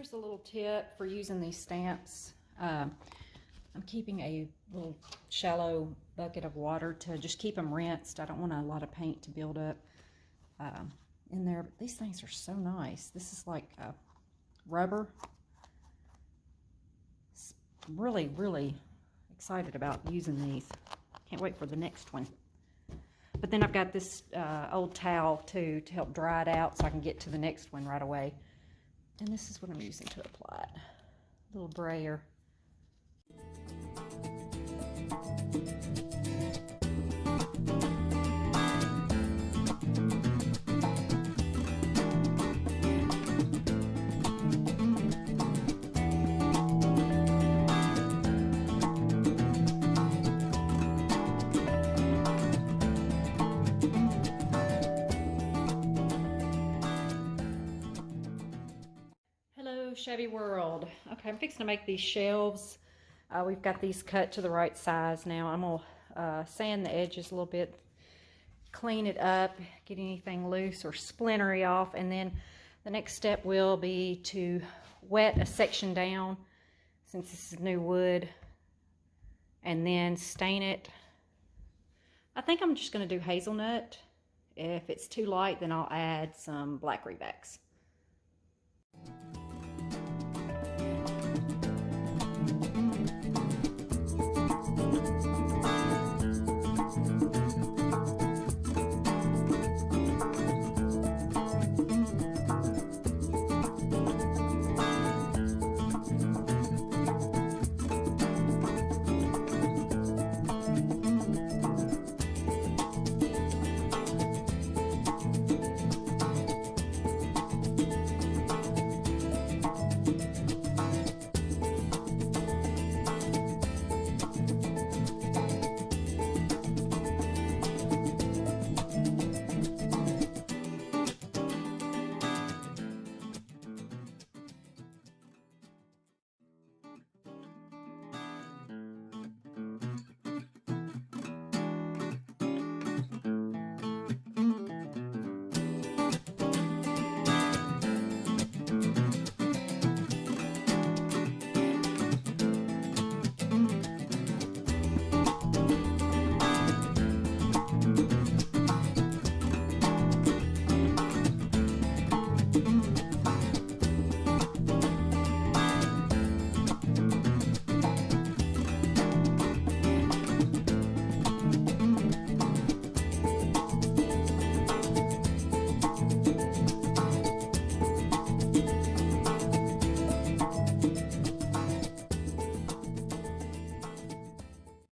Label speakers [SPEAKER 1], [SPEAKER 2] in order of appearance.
[SPEAKER 1] Here's a little tip for using these stamps. I'm keeping a little shallow bucket of water to just keep them rinsed. I don't want a lot of paint to build up in there. But these things are so nice. This is like rubber. Really, really excited about using these. Can't wait for the next one. But then I've got this old towel too to help dry it out so I can get to the next one right away. And this is what I'm using to apply it. A little brayer. Shabby world. Okay, I'm fixing to make these shelves. We've got these cut to the right size now. I'm gonna sand the edges a little bit, clean it up, get anything loose or splintery off, and then the next step will be to wet a section down since this is new wood, and then stain it. I think I'm just gonna do hazelnut. If it's too light, then I'll add some black Rebacks.